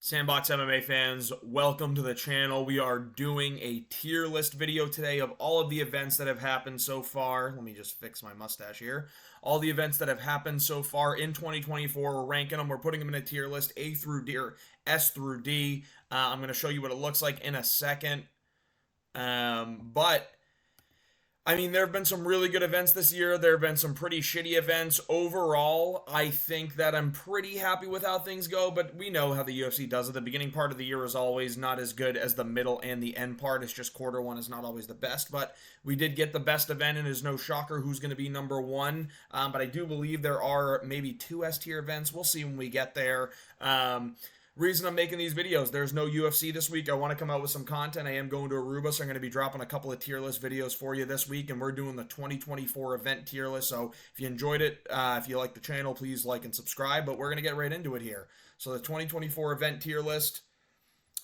Sandbox MMA fans, welcome to the channel. We are doing a tier list video today of all of the events that have happened so far. Let me just fix my mustache here. All the events that have happened so far in 2024, we're ranking them. We're putting them in a tier list, A through D, or S through D. I'm going to show you what it looks like in a second. But I mean, there have been some really good events this year. There have been some pretty shitty events. Overall, I think that I'm pretty happy with how things go, but we know how the UFC does it. The beginning part of the year is always not as good as the middle and the end part. It's just quarter one is not always the best, but we did get the best event, and it's no shocker who's going to be number one. But I do believe there are maybe two S-tier events. We'll see when we get there. Reason I'm making these videos, there's no UFC this week. I want to come out with some content. I am going to Aruba, so I'm going to be dropping a couple of tier list videos for you this week, and we're doing the 2024 event tier list. So if you enjoyed it, if you like the channel, please like and subscribe, but we're going to get right into it here. So the 2024 event tier list,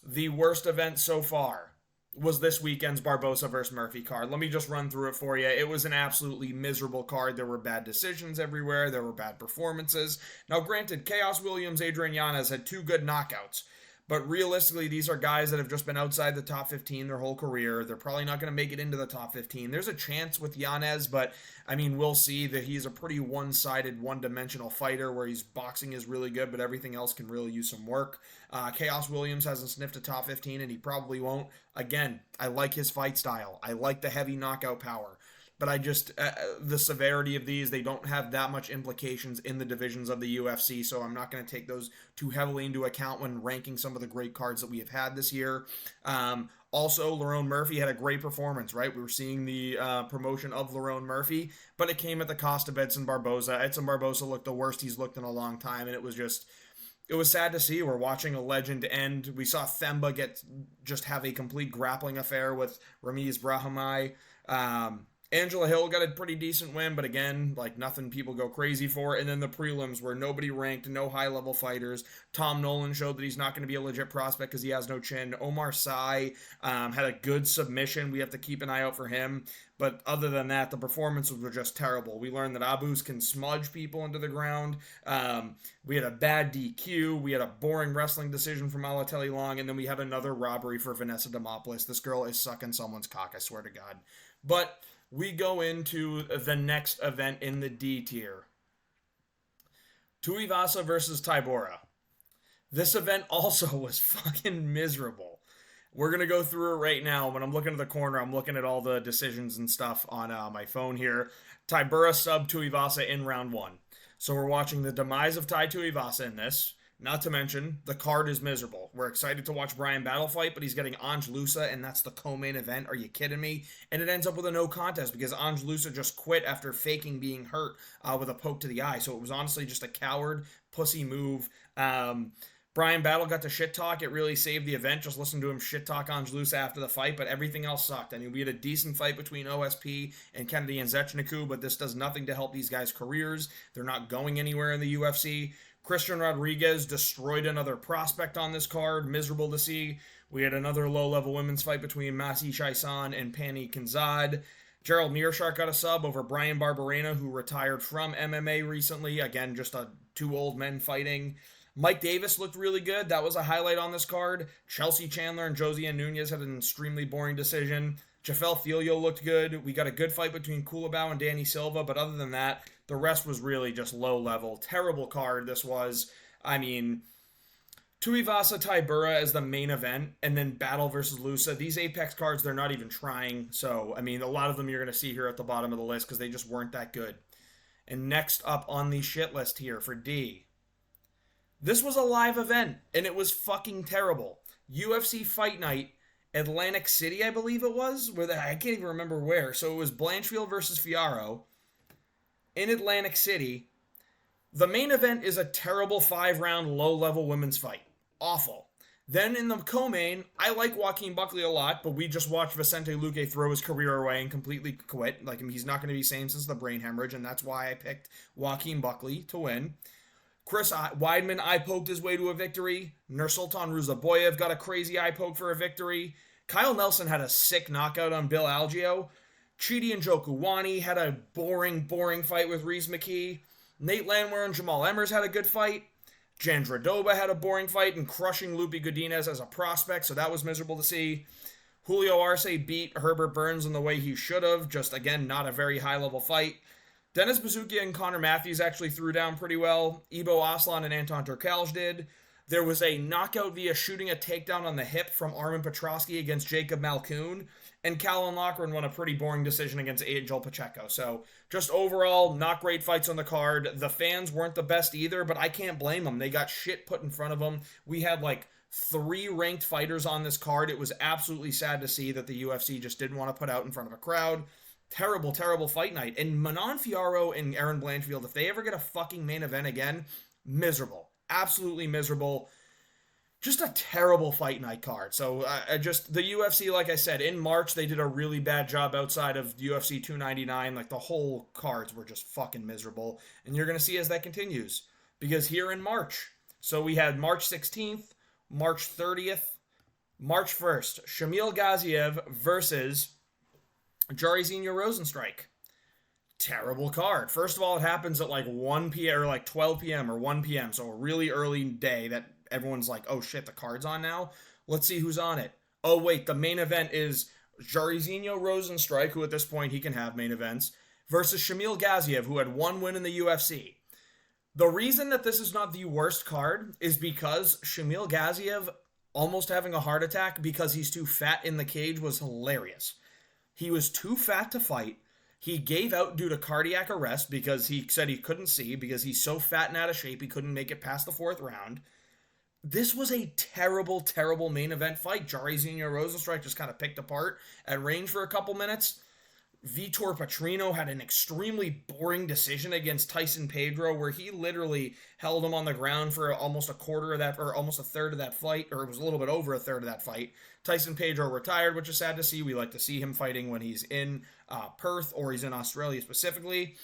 the worst event so far was this weekend's Barbosa versus Murphy card. Let me just run through it for you. It was an absolutely miserable card. There were bad decisions everywhere. There were bad performances. Now, granted, Chaos Williams, Adrian Yanez had two good knockouts. But realistically, these are guys that have just been outside the top 15 their whole career. They're probably not going to make it into the top 15. There's a chance with Yanez, but I mean, we'll see that he's a pretty one-sided, one-dimensional fighter where his boxing is really good, but everything else can really use some work. Chaos Williams hasn't sniffed a top 15, and he probably won't. Again, I like his fight style. I like the heavy knockout power. But I just, the severity of these, they don't have that much implications in the divisions of the UFC, so I'm not going to take those too heavily into account when ranking some of the great cards that we have had this year. Also, Lerone Murphy had a great performance, right? We were seeing the promotion of Lerone Murphy, but it came at the cost of Edson Barboza. Edson Barboza looked the worst he's looked in a long time, and it was sad to see. We're watching a legend end. We saw Themba just have a complete grappling affair with Ramiz Brahimaj. Angela Hill got a pretty decent win, but again, like nothing people go crazy for. And then the prelims where nobody ranked, no high-level fighters. Tom Nolan showed that he's not going to be a legit prospect because he has no chin. Omar Sy had a good submission. We have to keep an eye out for him. But other than that, the performances were just terrible. We learned that Abus can smudge people into the ground. We had a bad DQ. We had a boring wrestling decision from Alatelli Long. And then we had another robbery for Vanessa Demopoulos. This girl is sucking someone's cock, I swear to God. But we go into the next event in the D tier. Tuivasa versus Tybura. This event also was fucking miserable. We're going to go through it right now. When I'm looking at the corner, I'm looking at all the decisions and stuff on my phone here. Tybura sub Tuivasa in round one. So we're watching the demise of Tai Tuivasa in this. Not to mention, the card is miserable. We're excited to watch Brian Battle fight, but he's getting Ange Loosa, and that's the co-main event. Are you kidding me? And it ends up with a no contest because Ange Loosa just quit after faking being hurt with a poke to the eye. So it was honestly just a coward, pussy move. Brian Battle got to shit talk. It really saved the event. Just listen to him shit talk Ange Loosa after the fight, but everything else sucked. I mean, we had a decent fight between OSP and Kennedy and Zechniku, but this does nothing to help these guys' careers. They're not going anywhere in the UFC. Christian Rodriguez destroyed another prospect on this card. Miserable to see. We had another low-level women's fight between Masi Chaisan and Pani Kinzad. Gerald Meerschaert got a sub over Brian Barberena, who retired from MMA recently. Again, just two old men fighting. Mike Davis looked really good. That was a highlight on this card. Chelsea Chandler and Josiane Nunez had an extremely boring decision. Jafel Filio looked good. We got a good fight between Culibao and Danny Silva, but other than that, the rest was really just low level. Terrible card this was. I mean, Tuivasa Tybura as the main event, and then Battle versus Loosa. These Apex cards, they're not even trying. So, I mean, a lot of them you're going to see here at the bottom of the list because they just weren't that good. And next up on the shit list here for D. This was a live event, and it was fucking terrible. UFC Fight Night, Atlantic City, I believe it was. I can't even remember where. So it was Blanchfield versus Fiaro in Atlantic City. The main event is a terrible 5-round low-level women's fight. Awful. Then in the co-main, I like Joaquin Buckley a lot, but we just watched Vicente Luque throw his career away and completely quit. Like, he's not going to be same since the brain hemorrhage, and that's why I picked Joaquin Buckley to win. Chris Weidman eye-poked his way to a victory. Nursultan Ruzaboyev got a crazy eye-poke for a victory. Kyle Nelson had a sick knockout on Bill Algeo. Chidi and Njokuani had a boring fight with Reese McKee. Nate Landwehr and Jamal Emmers had a good fight. Jandradoba had a boring fight and crushing Lupe Godinez as a prospect, so that was miserable to see. Julio Arce beat Herbert Burns in the way he should have, just again, not a very high level fight. Dennis Bazookia and Connor Matthews actually threw down pretty well. Ibo Aslan and Anton Turkalj did. There was a knockout via shooting a takedown on the hip from Armin Petrosky against Jacob Malkoun. And Callan Loughran won a pretty boring decision against Angel Pacheco. So, just overall, not great fights on the card. The fans weren't the best either, but I can't blame them. They got shit put in front of them. We had like 3 ranked fighters on this card. It was absolutely sad to see that the UFC just didn't want to put out in front of a crowd. Terrible, terrible fight night. And Manon Fiorot and Aaron Blanchfield, if they ever get a fucking main event again, miserable. Absolutely miserable. Just a terrible fight night card. So the UFC, like I said, in March, they did a really bad job outside of UFC 299. Like the whole cards were just fucking miserable. And you're going to see as that continues. Because here in March, so we had March 16th, March 30th, March 1st, Shamil Gaziev versus Jairzinho Rozenstruik. Terrible card. First of all, it happens at like 1 p.m. or like 12 p.m. or 1 p.m. So a really early day that everyone's like, oh shit, the card's on now. Let's see who's on it. Oh wait, the main event is Jairzinho Rozenstruik, who at this point he can have main events, versus Shamil Gaziev, who had 1 win in the UFC. The reason that this is not the worst card is because Shamil Gaziev almost having a heart attack because he's too fat in the cage was hilarious. He was too fat to fight. He gave out due to cardiac arrest because he said he couldn't see because he's so fat and out of shape he couldn't make it past the 4th round. This was a terrible, terrible main event fight. Jairzinho Rozenstruik just kind of picked apart at range for a couple minutes. Vitor Petrino had an extremely boring decision against Tyson Pedro where he literally held him on the ground for almost a quarter of that, or almost a third of that fight, or it was a little bit over a third of that fight. Tyson Pedro retired, which is sad to see. We like to see him fighting when he's in Perth or he's in Australia specifically.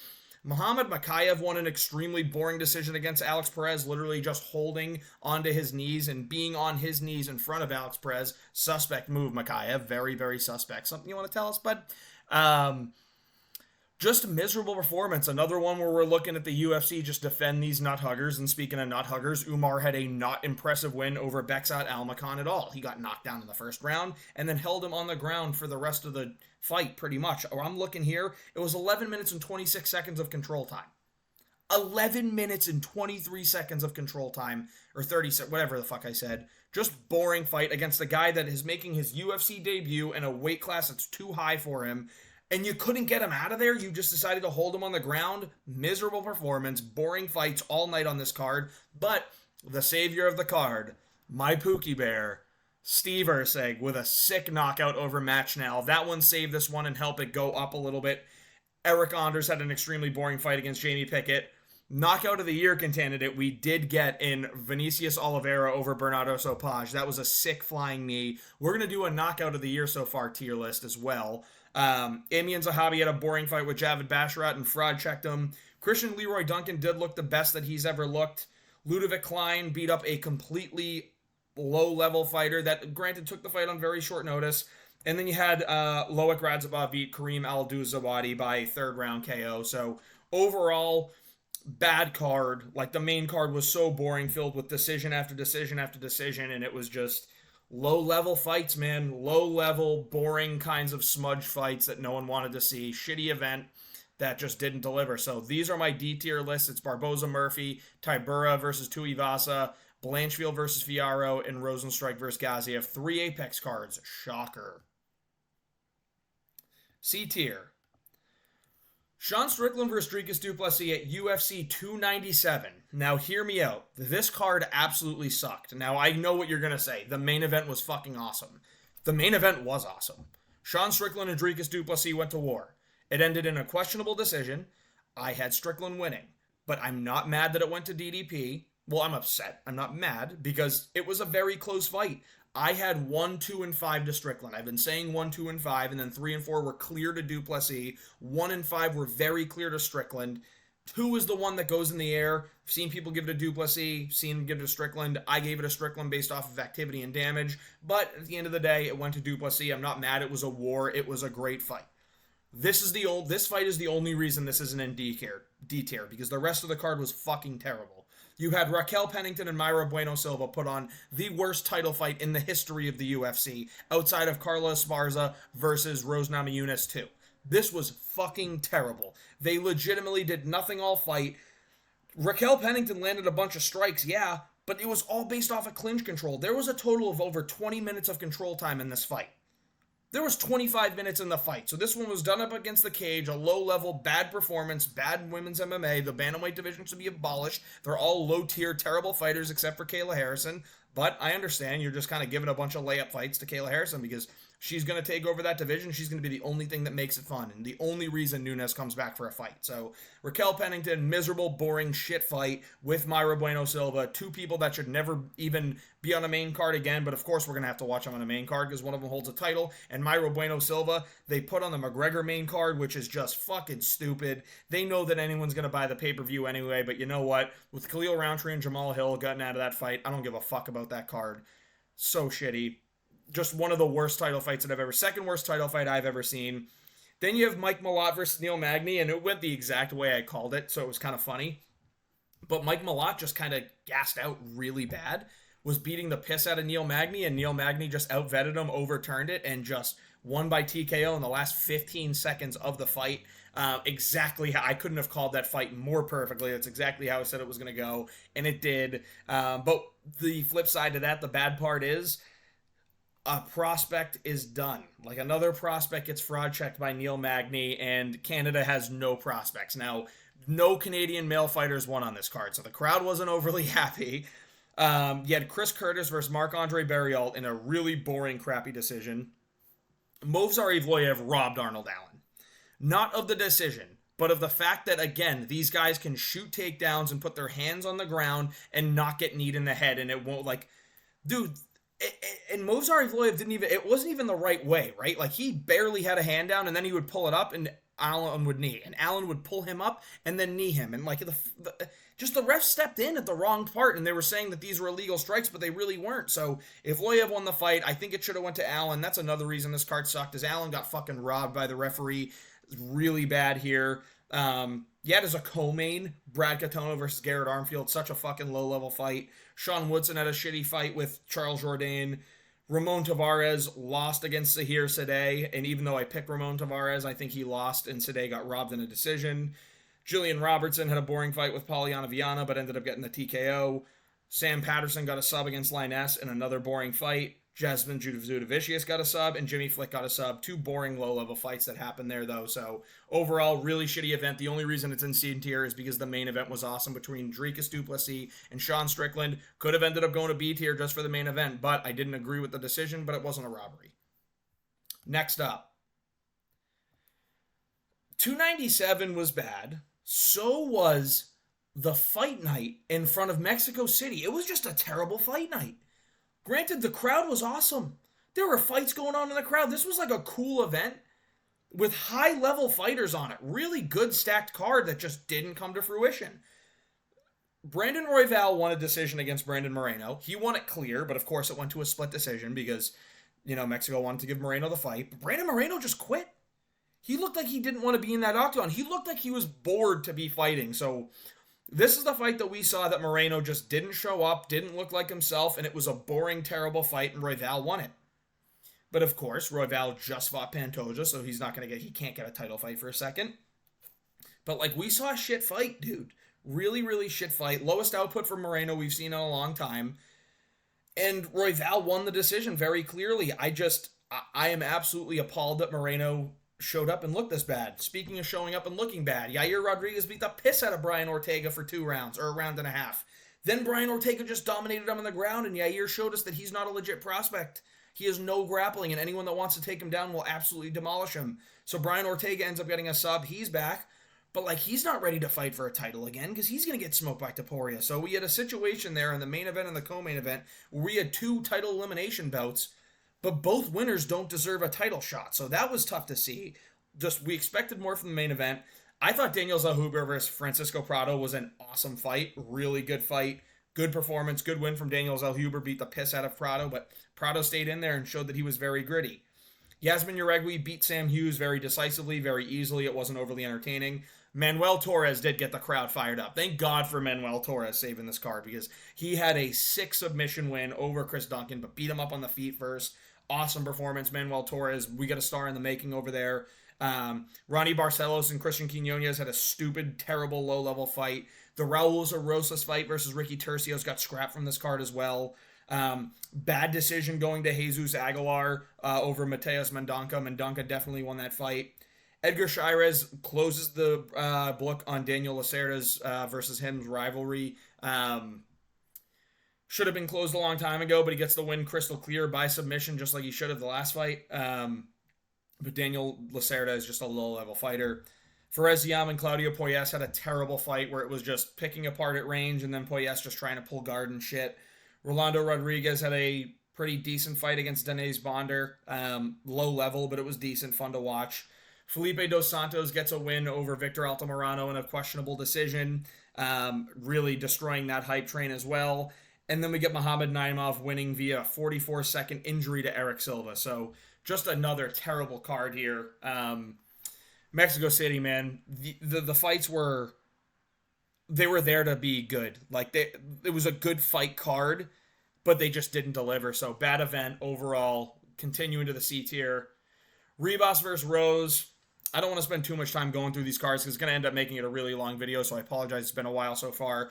Muhammad Makayev won an extremely boring decision against Alex Perez, literally just holding onto his knees and being on his knees in front of Alex Perez. Suspect move, Makayev. Very, very suspect. Something you want to tell us, bud? Just a miserable performance. Another one where we're looking at the UFC just defend these nut huggers. And speaking of nut huggers, Umar had a not impressive win over Beksat Almakhan at all. He got knocked down in the first round and then held him on the ground for the rest of the fight pretty much. I'm looking here. It was 11 minutes and 26 seconds of control time. 11 minutes and 23 seconds of control time, or 30, whatever the fuck I said. Just boring fight against a guy that is making his UFC debut in a weight class that's too high for him. And you couldn't get him out of there. You just decided to hold him on the ground. Miserable performance. Boring fights all night on this card. But the savior of the card, my Pookie Bear, Steve Erceg, with a sick knockout over Machnell. That one saved this one and helped it go up a little bit. Eric Anders had an extremely boring fight against Jamie Pickett. Knockout of the year candidate we did get in Vinicius Oliveira over Bernardo Sopaj. That was a sick flying knee. We're going to do a knockout of the year so far tier list as well. Amian Zahabi had a boring fight with Javid Basharat and fraud checked him. Christian Leroy Duncan did look the best that he's ever looked. Ludovic Klein beat up a completely low-level fighter that, granted, took the fight on very short notice. And then you had Loic Radzhabov beat Kareem Al-Duzawadi by 3rd round KO. So overall, bad card. Like the main card was so boring, filled with decision after decision after decision, and it was just low-level fights, man. Low-level, boring kinds of smudge fights that no one wanted to see. Shitty event that just didn't deliver. So these are my D-tier lists. It's Barboza Murphy, Tybura versus Tuivasa, Blanchfield versus Fiorot, and Rozenstruik versus Gaziev. 3 Apex cards. Shocker. C-tier. Sean Strickland versus Dricus du Plessis at UFC 297. Now, hear me out. This card absolutely sucked. Now, I know what you're going to say. The main event was fucking awesome. The main event was awesome. Sean Strickland and Dricus du Plessis went to war. It ended in a questionable decision. I had Strickland winning. But I'm not mad that it went to DDP. Well, I'm upset. I'm not mad because it was a very close fight. I had 1, 2, and 5 to Strickland. I've been saying 1, 2, and 5, and then 3 and 4 were clear to du Plessis. 1 and 5 were very clear to Strickland. 2 is the one that goes in the air. I've seen people give it to du Plessis, seen him give it to Strickland. I gave it to Strickland based off of activity and damage. But at the end of the day, it went to du Plessis. I'm not mad. It was a war. It was a great fight. This fight is the only reason this isn't in D tier because the rest of the card was fucking terrible. You had Raquel Pennington and Mayra Bueno Silva put on the worst title fight in the history of the UFC, outside of Carla Esparza versus Rose Namajunas 2. This was fucking terrible. They legitimately did nothing all fight. Raquel Pennington landed a bunch of strikes, yeah, but it was all based off of clinch control. There was a total of over 20 minutes of control time in this fight. There was 25 minutes in the fight. So this one was done up against the cage, a low-level, bad performance, bad women's MMA. The bantamweight division should be abolished. They're all low-tier, terrible fighters except for Kayla Harrison. But I understand you're just kind of giving a bunch of layup fights to Kayla Harrison because she's going to take over that division. She's going to be the only thing that makes it fun and the only reason Nunes comes back for a fight. So Raquel Pennington, miserable, boring shit fight with Mayra Bueno Silva. Two people that should never even be on a main card again. But of course, we're going to have to watch them on a main card because one of them holds a title. And Mayra Bueno Silva, they put on the McGregor main card, which is just fucking stupid. They know that anyone's going to buy the pay-per-view anyway. But you know what? With Khalil Roundtree and Jamal Hill getting out of that fight, I don't give a fuck about that card. So shitty. Just one of the worst title fights that I've ever, second worst title fight I've ever seen. Then you have Mike Malott versus Neil Magny, and it went the exact way I called it, so it was kind of funny. But Mike Malott just kind of gassed out really bad, was beating the piss out of Neil Magny, and Neil Magny just outvetted him, overturned it, and just won by TKO in the last 15 seconds of the fight. Exactly how I couldn't have called that fight more perfectly. That's exactly how I said it was going to go, and it did. But the flip side to that, the bad part is, a prospect is done. Like another prospect gets fraud checked by Neil Magny, and Canada has no prospects. Now, no Canadian male fighters won on this card, so the crowd wasn't overly happy. You had Chris Curtis versus Marc-Andre Barriault in a really boring, crappy decision. Movsar Evloev robbed Arnold Allen. Not of the decision, but of the fact that, again, these guys can shoot takedowns and put their hands on the ground and not get kneed in the head, and it won't, like, dude... And Movsar Evloev didn't even, it wasn't even the right way, right? Like, he barely had a hand down, and then he would pull it up, and Allen would knee. And Allen would pull him up, and then knee him. And, like, just the ref stepped in at the wrong part, and they were saying that these were illegal strikes, but they really weren't. So, Evloev won the fight. I think it should have went to Allen. That's another reason this card sucked, is Allen got fucking robbed by the referee. Really bad here. Yeah, there's a co-main, Brad Katona versus Garrett Armfield, such a fucking low-level fight. Sean Woodson had a shitty fight with Charles Jourdain. Ramon Tavares lost against Zahir Sadeh, and even though I picked Ramon Tavares, I think he lost, and Sadeh got robbed in a decision. Jillian Robertson had a boring fight with Polyana Viana, but ended up getting the TKO. Sam Patterson got a sub against Lioness in another boring fight. Jasmine Judavicius got a sub, and Jimmy Flick got a sub. Two boring low-level fights that happened there, though. So, overall, really shitty event. The only reason it's in C tier is because the main event was awesome between Dricus du Plessis and Sean Strickland. Could have ended up going to B tier just for the main event, but I didn't agree with the decision, but it wasn't a robbery. Next up. 297 was bad. So was the fight night in front of Mexico City. It was just a terrible fight night. Granted, the crowd was awesome. There were fights going on in the crowd. This was like a cool event with high-level fighters on it. Really good stacked card that just didn't come to fruition. Brandon Royval won a decision against Brandon Moreno. He won it clear, but of course it went to a split decision because, Mexico wanted to give Moreno the fight. But Brandon Moreno just quit. He looked like he didn't want to be in that octagon. He looked like he was bored to be fighting. So this is the fight that we saw that Moreno just didn't show up, didn't look like himself, and it was a boring, terrible fight, and Royval won it. But of course, Royval just fought Pantoja, so he can't get a title fight for a second. But we saw a shit fight, dude. Really, really shit fight. Lowest output for Moreno we've seen in a long time. And Royval won the decision very clearly. I am absolutely appalled that Moreno showed up and looked this bad. Speaking of showing up and looking bad, Yair Rodriguez beat the piss out of Brian Ortega for 2 rounds, or a round and a half. Then Brian Ortega just dominated him on the ground, and Yair showed us that he's not a legit prospect. He has no grappling, and anyone that wants to take him down will absolutely demolish him. So Brian Ortega ends up getting a sub. He's back, but he's not ready to fight for a title again because he's going to get smoked by Topuria. So we had a situation there in the main event and the co-main event where we had 2 title elimination bouts, but both winners don't deserve a title shot. So that was tough to see. We expected more from the main event. I thought Daniel Zellhuber versus Francisco Prado was an awesome fight. Really good fight. Good performance. Good win from Daniel Zellhuber. Beat the piss out of Prado, but Prado stayed in there and showed that he was very gritty. Yasmin Uregui beat Sam Hughes very decisively, very easily. It wasn't overly entertaining. Manuel Torres did get the crowd fired up. Thank God for Manuel Torres saving this card because he had a 6 submission win over Chris Duncan, but beat him up on the feet first. Awesome performance, Manuel Torres. We got a star in the making over there. Ronnie Barcelos and Christian Quinones had a stupid, terrible, low-level fight. The Raul Rosas fight versus Ricky Tercios got scrapped from this card as well. Bad decision going to Jesus Aguilar over Mateus Mendonca. Mendonca definitely won that fight. Edgar Shirez closes the book on Daniel Lacerda's versus him's rivalry. Should have been closed a long time ago, but he gets the win crystal clear by submission, just like he should have the last fight. But Daniel Lacerda is just a low-level fighter. Fares Ziam and Claudio Poyes had a terrible fight where it was just picking apart at range and then Poyes just trying to pull guard and shit. Rolando Rodriguez had a pretty decent fight against Denise Bonder. Low level, but it was decent, fun to watch. Felipe Dos Santos gets a win over Victor Altamirano in a questionable decision, really destroying that hype train as well. And then we get Muhammad Naimov winning via a 44-second injury to Eric Silva. So just another terrible card here. Mexico City, man, the fights were there to be good. Like it was a good fight card, but they just didn't deliver. So bad event overall. Continuing to the C tier. Ribas versus Rose. I don't want to spend too much time going through these cards because it's going to end up making it a really long video, so I apologize. It's been a while so far.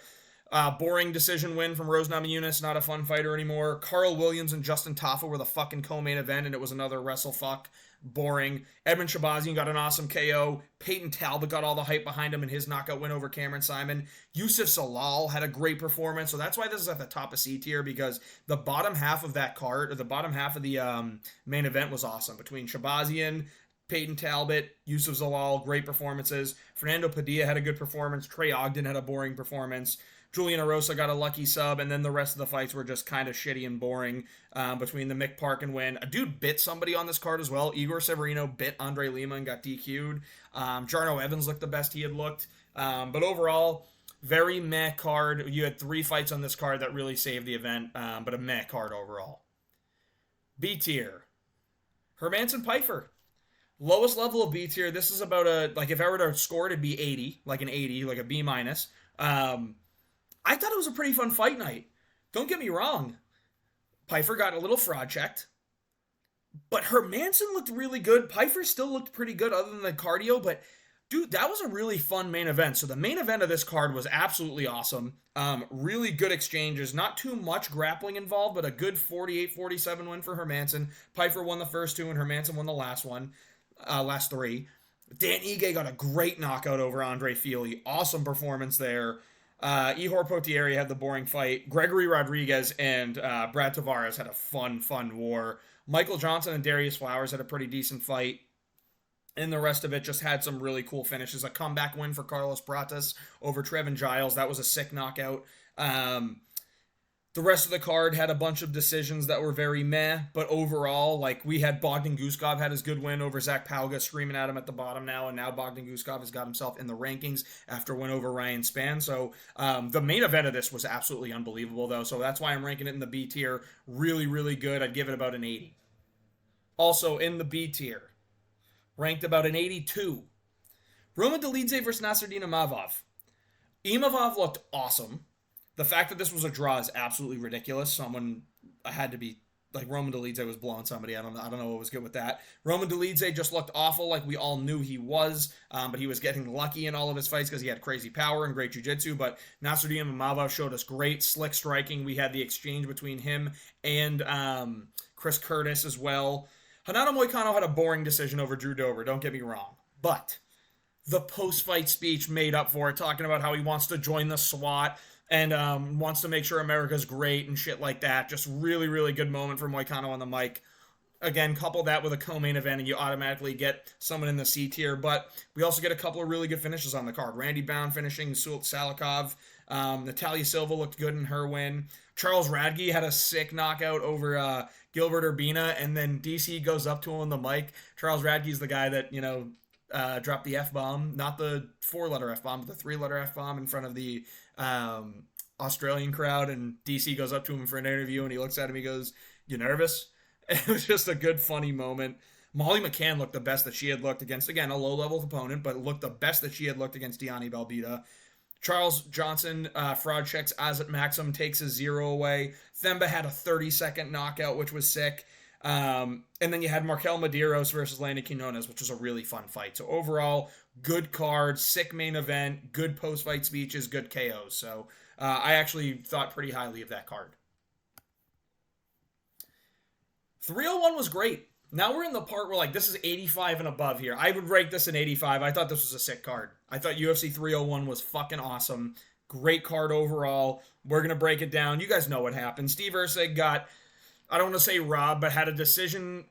Boring decision win from Rose Namajunas. Not a fun fighter anymore. Carl Williams and Justin Taffa were the fucking co-main event, and it was another wrestle fuck. Boring. Edmund Shabazian got an awesome KO. Peyton Talbot got all the hype behind him in his knockout win over Cameron Simon. Yusuf Salal had a great performance, so that's why this is at the top of C tier, because the bottom half of that card, or the bottom half of the main event was awesome. Between Shabazian, Peyton Talbot, Yusuf Zalal, great performances. Fernando Padilla had a good performance. Trey Ogden had a boring performance. Julian Arosa got a lucky sub, and then the rest of the fights were just kind of shitty and boring between the Mick Parkin win. A dude bit somebody on this card as well. Igor Severino bit Andre Lima and got DQ'd. Jarno Evans looked the best he had looked. But overall, very meh card. You had 3 fights on this card that really saved the event, but a meh card overall. B tier. Hermansson Pfeiffer. Lowest level of B tier. This is about like if I were to score it, it'd be 80, like an 80, like a B minus. I thought it was a pretty fun fight night. Don't get me wrong. Pfeiffer got a little fraud checked. But Hermansson looked really good. Pfeiffer still looked pretty good other than the cardio. But, dude, that was a really fun main event. So the main event of this card was absolutely awesome. Really good exchanges. Not too much grappling involved, but a good 48-47 win for Hermansson. Pfeiffer won the first 2, and Hermansson won the last 3. Dan Ige got a great knockout over Andre Fili. Awesome performance there. Ihor Potieri had the boring fight. Gregory Rodriguez and Brad Tavares had a fun war. Michael Johnson and Darius Flowers had a pretty decent fight. And the rest of it just had some really cool finishes. A comeback win for Carlos Pratas over Trevin Giles. That was a sick knockout. The rest of the card had a bunch of decisions that were very meh, but overall, like, we had Bogdan Guskov had his good win over Zach Pauga, screaming at him at the bottom now, and now Bogdan Guskov has got himself in the rankings after a win over Ryan Spann. So the main event of this was absolutely unbelievable, though, so that's why I'm ranking it in the B tier. Really, really good. I'd give it about an 80. Also, in the B tier, ranked about an 82, Roman Dolidze versus Nasruddin Imavov. Imavov looked awesome. The fact that this was a draw is absolutely ridiculous. Someone had to be, like, Roman Dolidze was blowing somebody. I don't know what was good with that. Roman Dolidze just looked awful, like we all knew he was, but he was getting lucky in all of his fights because he had crazy power and great jiu-jitsu. But Nasruddin Imavov showed us great, slick striking. We had the exchange between him and Chris Curtis as well. Renato Moicano had a boring decision over Drew Dober, don't get me wrong. But the post-fight speech made up for it, talking about how he wants to join the SWAT and wants to make sure America's great and shit like that. Just really, really good moment for Moicano on the mic. Again, couple that with a co-main event and you automatically get someone in the C tier. But we also get a couple of really good finishes on the card. Randy Bound finishing Salikov. Natalia Silva looked good in her win. Charles Radke had a sick knockout over Gilbert Urbina, and then DC goes up to him on the mic. Charles Radke's the guy that, dropped the F-bomb. Not the 4-letter F-bomb, but the 3-letter F-bomb in front of the Australian crowd, and DC goes up to him for an interview, and he looks at him, he goes, "You nervous?" It was just a good, funny moment. Molly McCann looked the best that she had looked against, again, a low-level opponent, but looked the best that she had looked against Diani Belbita. Charles Johnson, fraud checks as at Maxim, takes a 0 away. Themba had a 30-second knockout, which was sick. And then you had Markel Medeiros versus Lana Quinones, which was a really fun fight. So overall, good card, sick main event, good post-fight speeches, good KOs. So I actually thought pretty highly of that card. 301 was great. Now we're in the part where, like, this is 85 and above here. I would rate this an 85. I thought this was a sick card. I thought UFC 301 was fucking awesome. Great card overall. We're going to break it down. You guys know what happened. Steve Erceg got, I don't want to say robbed, but had a decision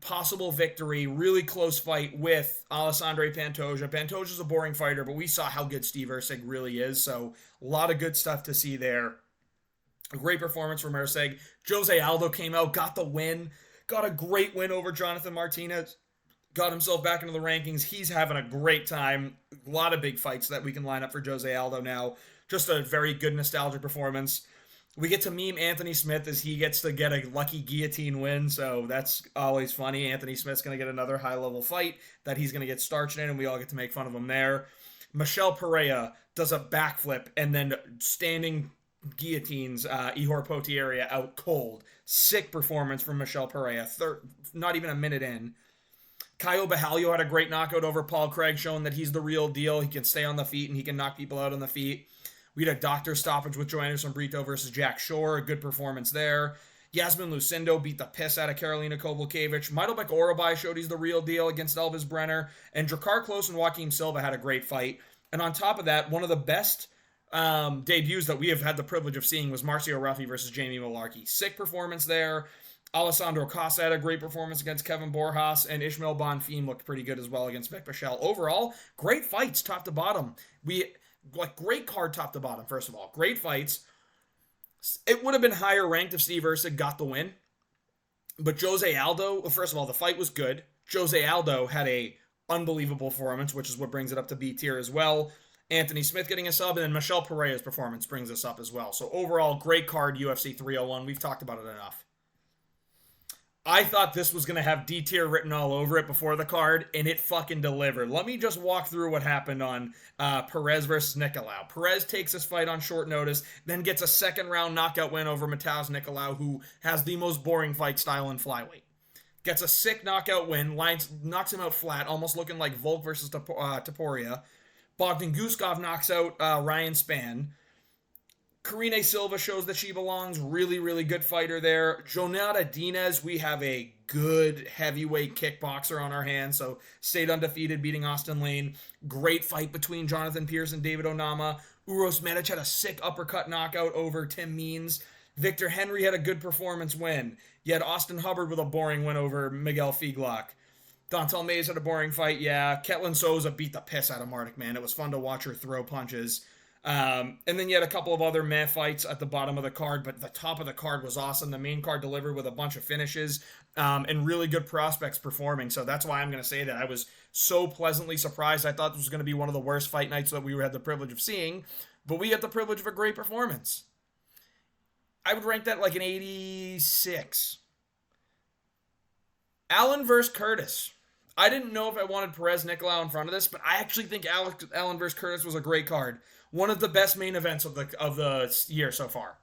possible victory. Really close fight with Alessandro Pantoja. Pantoja's a boring fighter, but we saw how good Steve Erceg really is. So a lot of good stuff to see there. A great performance from Erceg. Jose Aldo came out, got the win. Got a great win over Jonathan Martinez. Got himself back into the rankings. He's having a great time. A lot of big fights that we can line up for Jose Aldo now. Just a very good nostalgic performance. We get to meme Anthony Smith as he gets to get a lucky guillotine win, so that's always funny. Anthony Smith's going to get another high-level fight that he's going to get starched in, and we all get to make fun of him there. Michelle Pereira does a backflip and then standing guillotines Ihor Potieria out cold. Sick performance from Michelle Pereira. Not even a minute in. Caio Bahalio had a great knockout over Paul Craig, showing that he's the real deal. He can stay on the feet and he can knock people out on the feet. We had a doctor stoppage with Joanderson Brito versus Jack Shore. A good performance there. Yasmin Lucindo beat the piss out of Karolina Kowalkiewicz. Maidelbeck Orobai showed he's the real deal against Elvis Brenner. And Drakkar Klose and Joaquin Silva had a great fight. And on top of that, one of the best debuts that we have had the privilege of seeing was Marcio Ruffi versus Jamie Malarkey. Sick performance there. Alessandro Costa had a great performance against Kevin Borjas, and Ishmael Bonfim looked pretty good as well against Vic Pichel. Overall, great fights top to bottom. Great card top to bottom, first of all. Great fights. It would have been higher ranked if Steve Erceg got the win. But Jose Aldo, first of all, the fight was good. Jose Aldo had a unbelievable performance, which is what brings it up to B tier as well. Anthony Smith getting a sub, and then Michelle Pereira's performance brings us up as well. So overall, great card, UFC 301. We've talked about it enough. I thought this was going to have D tier written all over it before the card, and it fucking delivered. Let me just walk through what happened on Perez versus Nicolau. Perez takes this fight on short notice, then gets a second-round knockout win over Matheus Nicolau, who has the most boring fight style in flyweight. Gets a sick knockout win, knocks him out flat, almost looking like Volk versus Topuria. Bogdan Guskov knocks out Ryan Spann. Karine Silva shows that she belongs. Really, really good fighter there. Jonata Diaz, we have a good heavyweight kickboxer on our hands, so stayed undefeated, beating Austin Lane. Great fight between Jonathan Pierce and David Onama. Uros Medic had a sick uppercut knockout over Tim Means. Victor Henry had a good performance win. You had Austin Hubbard with a boring win over Miguel Figlock. Dontel Mays had a boring fight, yeah. Ketlin Souza beat the piss out of Mardik, man. It was fun to watch her throw punches. And then you had a couple of other meh fights at the bottom of the card, but the top of the card was awesome. The main card delivered with a bunch of finishes and really good prospects performing. So that's why I'm going to say that I was so pleasantly surprised. I thought this was going to be one of the worst fight nights that we had the privilege of seeing, but we had the privilege of a great performance. I would rank that like an 86. Allen versus Curtis. I didn't know if I wanted Perez Nicolau in front of this, but I actually think Allen versus Curtis was a great card. One of the best main events of the year so far.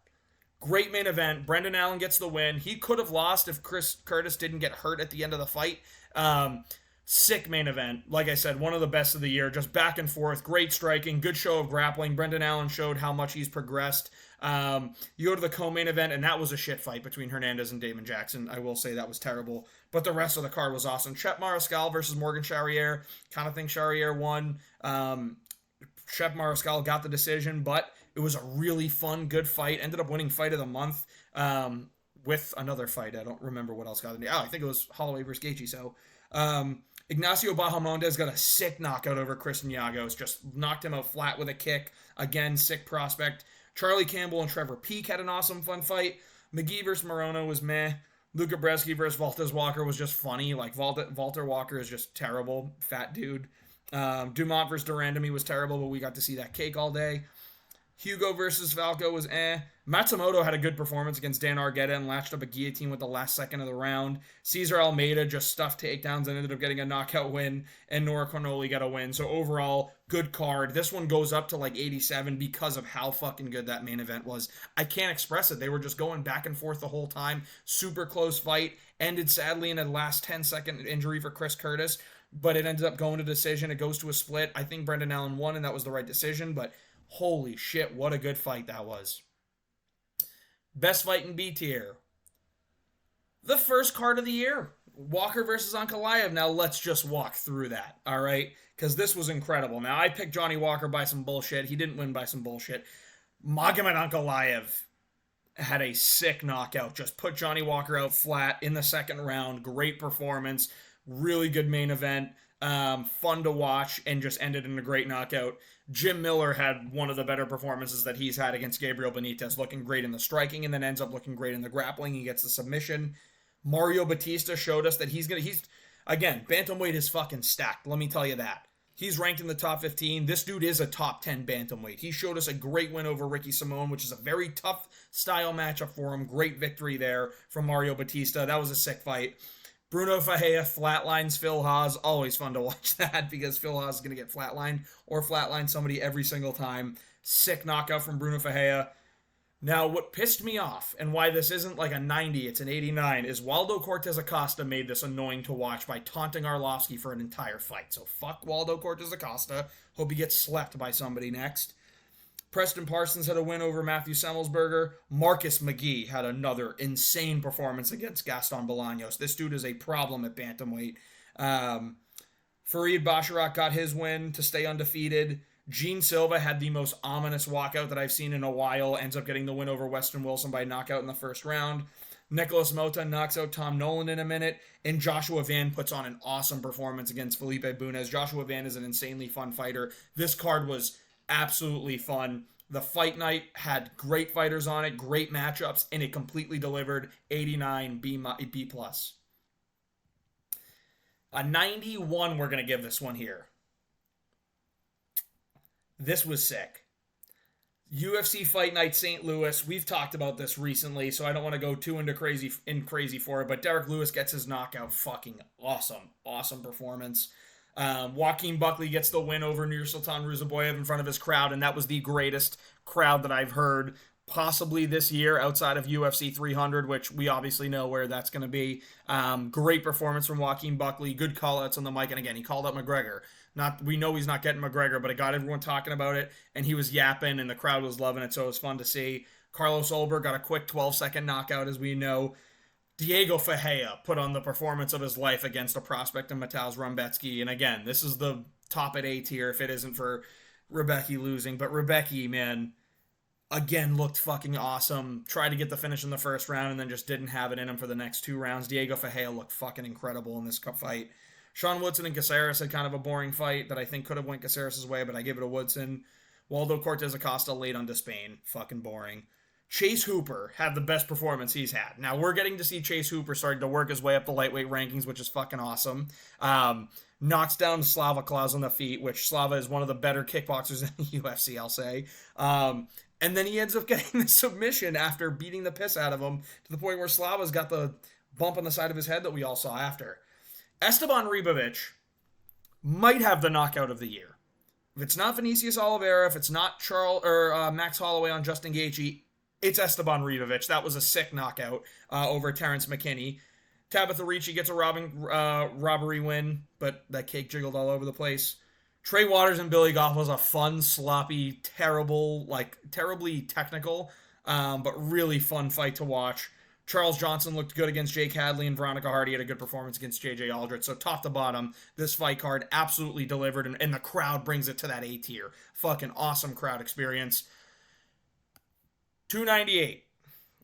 Great main event. Brendan Allen gets the win. He could have lost if Chris Curtis didn't get hurt at the end of the fight. Sick main event. Like I said, one of the best of the year. Just back and forth. Great striking. Good show of grappling. Brendan Allen showed how much he's progressed. You go to the co-main event, and that was a shit fight between Hernandez and Damon Jackson. I will say that was terrible. But the rest of the card was awesome. Shep Mariscal versus Morgan Charrier. Kind of think Charrier won. Shep Mariscal got the decision, but it was a really fun, good fight. Ended up winning fight of the month with another fight. I don't remember what else got in. I think it was Holloway versus Gaethje. So Ignacio Bahamondes got a sick knockout over Chris Nyagos. Just knocked him out flat with a kick. Again, sick prospect. Charlie Campbell and Trevor Peake had an awesome, fun fight. McGee versus Morono was meh. Luka Bresky versus Valtez Walker was just funny. Like, Walter Walker is just terrible. Fat dude. Dumont versus Durandamy was terrible, but we got to see that cake all day. Hugo versus Falco was eh. Matsumoto had a good performance against Dan Argueta and latched up a guillotine with the last second of the round. Cesar Almeida just stuffed takedowns and ended up getting a knockout win, and Nora Cornoli got a win. So overall, good card. This one goes up to like 87 because of how fucking good that main event was. I can't express it. They were just going back and forth the whole time. Super close fight. Ended sadly in a last 10-second injury for Chris Curtis, but it ended up going to decision. It goes to a split. I think Brendan Allen won, and that was the right decision, but holy shit, what a good fight that was. Best fight in B tier. The first card of the year. Walker versus Ankalaev. Now let's just walk through that, all right? Because this was incredible. Now I picked Johnny Walker by some bullshit. He didn't win by some bullshit. Magomed Ankalaev had a sick knockout. Just put Johnny Walker out flat in the second round. Great performance. Really good main event. Fun to watch, and just ended in a great knockout. Jim Miller had one of the better performances that he's had against Gabriel Benitez, looking great in the striking and then ends up looking great in the grappling. He gets the submission. Mario Batista showed us that he's again, bantamweight is fucking stacked, let me tell you that. He's ranked in the top 15. This dude is a top 10 bantamweight. He showed us a great win over Ricky Simone, which is a very tough style matchup for him. Great victory there from Mario Batista. That was a sick fight. Bruno Fajea flatlines Phil Haas. Always fun to watch that because Phil Haas is going to get flatlined or flatline somebody every single time. Sick knockout from Bruno Fajea. Now, what pissed me off and why this isn't like a 90, it's an 89, is Waldo Cortez Acosta made this annoying to watch by taunting Arlovsky for an entire fight. So fuck Waldo Cortez Acosta. Hope he gets slept by somebody next. Preston Parsons had a win over Matthew Semmelsberger. Marcus McGee had another insane performance against Gaston Bolaños. This dude is a problem at bantamweight. Fareed Basharat got his win to stay undefeated. Gene Silva had the most ominous walkout that I've seen in a while. Ends up getting the win over Weston Wilson by knockout in the first round. Nicholas Mota knocks out Tom Nolan in a minute. And Joshua Van puts on an awesome performance against Felipe Bunez. Joshua Van is an insanely fun fighter. This card was absolutely fun. The fight night had great fighters on it, great matchups, and it completely delivered. 89 B+. A 91 we're going to give this one here. This was sick. UFC Fight Night St. Louis. We've talked about this recently, so I don't want to go too into crazy for it, but Derek Lewis gets his knockout. Fucking awesome. Awesome performance. Joaquin Buckley gets the win over Nursultan Ruzaboyev in front of his crowd, and that was the greatest crowd that I've heard possibly this year outside of UFC 300, which we obviously know where that's going to be. Great performance from Joaquin Buckley. Good call-outs on the mic, and again, he called out McGregor. We know he's not getting McGregor, but it got everyone talking about it, and he was yapping, and the crowd was loving it, so it was fun to see. Carlos Olberg got a quick 12-second knockout, as we know. Diego Fajea put on the performance of his life against a prospect in Mateusz Rumbetsky. And again, this is the top at A tier if it isn't for Rebecki losing. But Rebecki, man, again, looked fucking awesome. Tried to get the finish in the first round and then just didn't have it in him for the next two rounds. Diego Fajea looked fucking incredible in this fight. Sean Woodson and Caceres had kind of a boring fight that I think could have went Caceres' way, but I give it to Woodson. Waldo Cortez Acosta late on Despain. Fucking boring. Chase Hooper had the best performance he's had. Now, we're getting to see Chase Hooper starting to work his way up the lightweight rankings, which is fucking awesome. Knocks down Slava Klaus on the feet, which Slava is one of the better kickboxers in the UFC, I'll say. And then he ends up getting the submission after beating the piss out of him to the point where Slava's got the bump on the side of his head that we all saw after. Esteban Ribovic might have the knockout of the year. If it's not Vinicius Oliveira, if it's not Max Holloway on Justin Gaethje, it's Esteban Ribovic. That was a sick knockout over Terrence McKinney. Tabitha Ricci gets a robbery win, but that cake jiggled all over the place. Trey Waters and Billy Goff was a fun, sloppy, terribly technical, but really fun fight to watch. Charles Johnson looked good against Jake Hadley, and Veronica Hardy had a good performance against JJ Aldrich. So top to bottom, this fight card absolutely delivered, and the crowd brings it to that A tier. Fucking awesome crowd experience. 298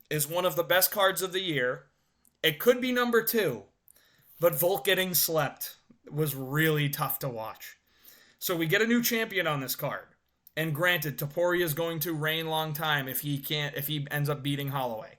is one of the best cards of the year. It could be number 2, but Volk getting slept was really tough to watch. So we get a new champion on this card. And granted, Topuria is going to reign long time if he ends up beating Holloway.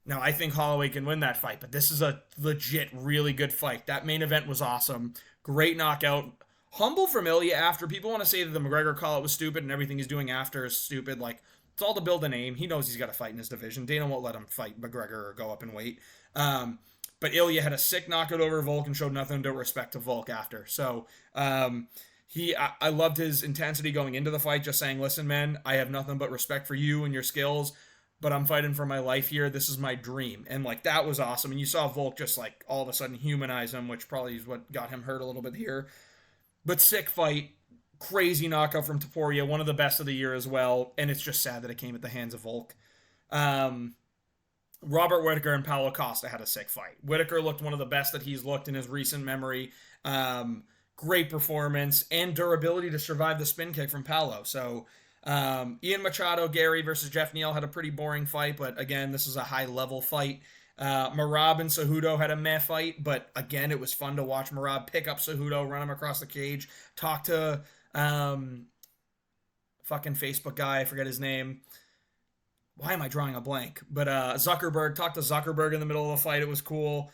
Now, I think Holloway can win that fight, but this is a legit, really good fight. That main event was awesome. Great knockout. Humble from Ilya after. People want to say that the McGregor call out was stupid and everything he's doing after is stupid. Like, it's all to build a name. He knows he's got to fight in his division. Dana won't let him fight McGregor or go up in weight. But Ilya had a sick knockout over Volk and showed nothing but respect to Volk after. So I loved his intensity going into the fight, just saying, listen, man, I have nothing but respect for you and your skills, but I'm fighting for my life here. This is my dream. And like, that was awesome. And you saw Volk just like all of a sudden humanize him, which probably is what got him hurt a little bit here. But sick fight, crazy knockout from Topuria, one of the best of the year as well. And it's just sad that it came at the hands of Volk. Robert Whittaker and Paulo Costa had a sick fight. Whittaker looked one of the best that he's looked in his recent memory. Great performance and durability to survive the spin kick from Paulo. So Ian Machado, Gary versus Jeff Neal had a pretty boring fight, but again, this is a high-level fight. Merab and Cejudo had a meh fight, but again, it was fun to watch Merab pick up Cejudo, run him across the cage, talk to fucking Facebook guy, I forget his name. Why am I drawing a blank? But Zuckerberg, talked to Zuckerberg in the middle of the fight. It was cool.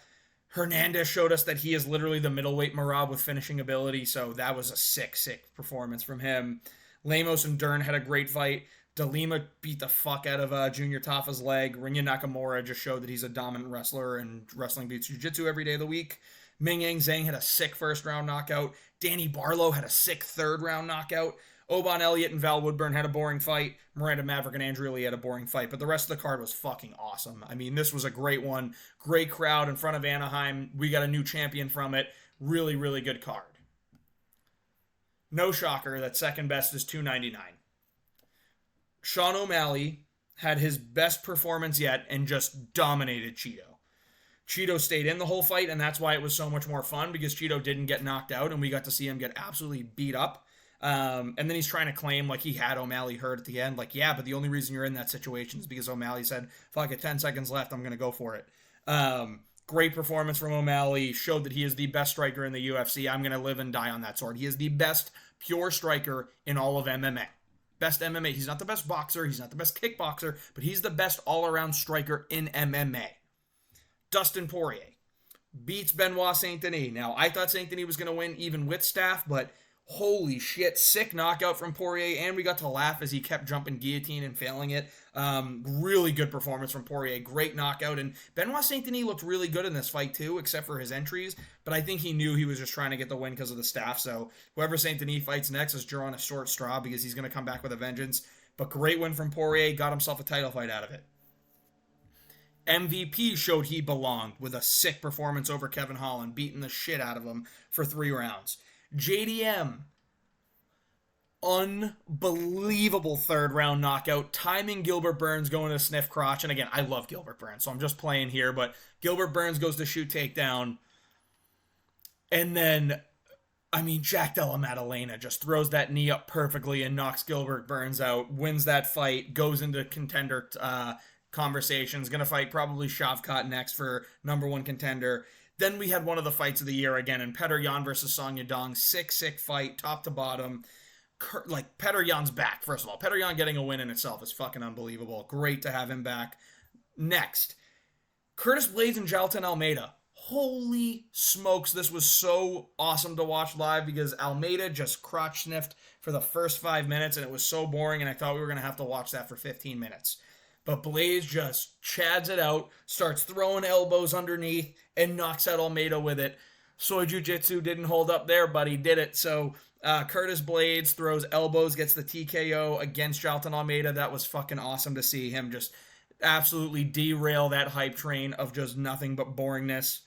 Hernandez showed us that he is literally the middleweight Merab with finishing ability, so that was a sick performance from him. Lemos and Dern had a great fight. De Lima beat the fuck out of Junior Tafa's leg. Rinya Nakamura just showed that he's a dominant wrestler, and wrestling beats jiu-jitsu every day of the week. Ming Yang Zhang had a sick first-round knockout. Danny Barlow had a sick third-round knockout. Oban Elliott and Val Woodburn had a boring fight. Miranda Maverick and Andrew Lee had a boring fight. But the rest of the card was fucking awesome. I mean, this was a great one. Great crowd in front of Anaheim. We got a new champion from it. Really, really good card. No shocker that second best is $299. Sean O'Malley had his best performance yet and just dominated Cheeto. Cheeto stayed in the whole fight, and that's why it was so much more fun, because Cheeto didn't get knocked out, and we got to see him get absolutely beat up. And then he's trying to claim like he had O'Malley hurt at the end. Like, yeah, but the only reason you're in that situation is because O'Malley said, fuck it, 10 seconds left, I'm going to go for it. Great performance from O'Malley. Showed that he is the best striker in the UFC. I'm going to live and die on that sword. He is the best pure striker in all of MMA. Best MMA. He's not the best boxer. He's not the best kickboxer, but he's the best all-around striker in MMA. Dustin Poirier beats Benoit Saint-Denis. Now, I thought Saint-Denis was going to win even with staff, but holy shit, sick knockout from Poirier, and we got to laugh as he kept jumping guillotine and failing it. Really good performance from Poirier, great knockout, and Benoit Saint-Denis looked really good in this fight too, except for his entries, but I think he knew he was just trying to get the win because of the staff, so whoever Saint-Denis fights next is drawing a short straw because he's going to come back with a vengeance, but great win from Poirier, got himself a title fight out of it. MVP showed he belonged with a sick performance over Kevin Holland, beating the shit out of him for 3 rounds. JDM, unbelievable third round knockout, timing Gilbert Burns going to sniff crotch. And again, I love Gilbert Burns, so I'm just playing here, but Gilbert Burns goes to shoot takedown. And then, I mean, Jack Della Maddalena just throws that knee up perfectly and knocks Gilbert Burns out, wins that fight, goes into contender conversations, going to fight probably Shavkat next for #1 contender. Then we had one of the fights of the year again in Petr Yan versus Song Yadong. Sick fight, top to bottom. Like, Petr Yan's back, first of all. Petr Yan getting a win in itself is fucking unbelievable. Great to have him back. Next, Curtis Blades and Jailton Almeida. Holy smokes, this was so awesome to watch live because Almeida just crotch sniffed for the first 5 minutes and it was so boring and I thought we were going to have to watch that for 15 minutes. But Blades just chads it out, starts throwing elbows underneath, and knocks out Almeida with it. Soy Jiu-Jitsu didn't hold up there, but he did it. So Curtis Blades throws elbows, gets the TKO against Jailton Almeida. That was fucking awesome to see him just absolutely derail that hype train of just nothing but boringness.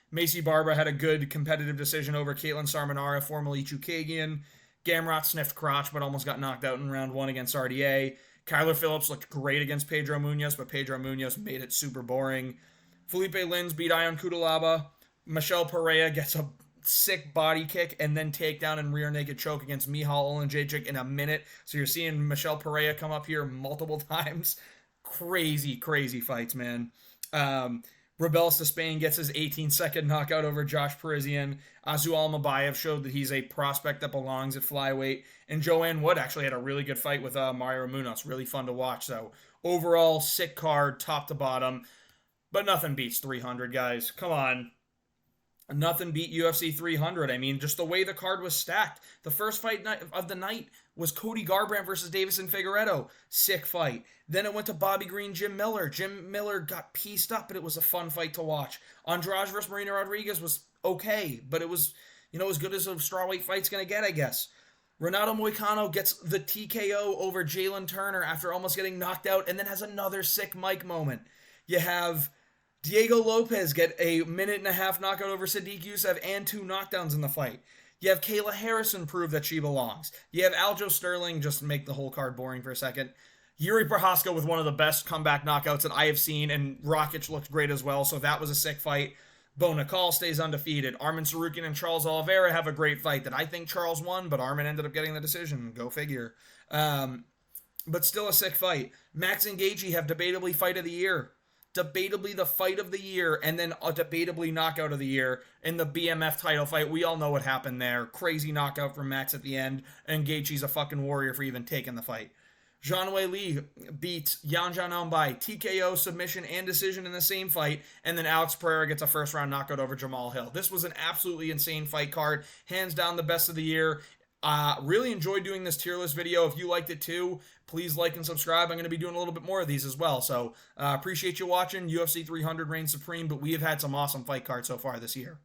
Macy Barbara had a good competitive decision over Caitlin Sarmanara, formerly Chukagian. Gamrot sniffed crotch, but almost got knocked out in round 1 against RDA. Kyler Phillips looked great against Pedro Munoz, but Pedro Munoz made it super boring. Felipe Lins beat Ion Kudalaba. Michelle Pereira gets a sick body kick and then takedown and rear naked choke against Mihal Olenjejczyk in a minute. So you're seeing Michelle Pereira come up here multiple times. Crazy fights, man. Rebels to Spain gets his 18-second knockout over Josh Parisian. Azu Almabayev showed that he's a prospect that belongs at flyweight. And Joanne Wood actually had a really good fight with Mario Munoz. Really fun to watch. So overall, sick card, top to bottom. But nothing beats 300, guys. Come on. Nothing beat UFC 300. I mean, just the way the card was stacked. The first fight of the night was Cody Garbrandt versus Davison Figueiredo. Sick fight. Then it went to Bobby Green, Jim Miller. Jim Miller got pieced up, but it was a fun fight to watch. Andrade versus Marina Rodriguez was okay, but it was, as good as a strawweight fight's going to get, I guess. Renato Moicano gets the TKO over Jalen Turner after almost getting knocked out, and then has another sick mic moment. You have Diego Lopez get a minute-and-a-half knockout over Sadiq Youssef and 2 knockdowns in the fight. You have Kayla Harrison prove that she belongs. You have Aljo Sterling just make the whole card boring for a second. Yuri Prohaska with one of the best comeback knockouts that I have seen, and Rakic looked great as well, so that was a sick fight. Bo Nicol stays undefeated. Armin Sarukian and Charles Oliveira have a great fight that I think Charles won, but Armin ended up getting the decision. Go figure. But still a sick fight. Max and Gaethje have debatably fight of the year. Debatably the fight of the year, and then a debatably knockout of the year in the BMF title fight. We all know what happened there. Crazy knockout from Max at the end, and Gaethje's a fucking warrior for even taking the fight. Zhang Wei Li beats Yan Zhanong by TKO, submission, and decision in the same fight, and then Alex Pereira gets a first-round knockout over Jamal Hill. This was an absolutely insane fight card. Hands down the best of the year. Really enjoyed doing this tier list video. If you liked it too, please like and subscribe. I'm going to be doing a little bit more of these as well. So appreciate you watching. UFC 300 reigns supreme, but we have had some awesome fight cards so far this year.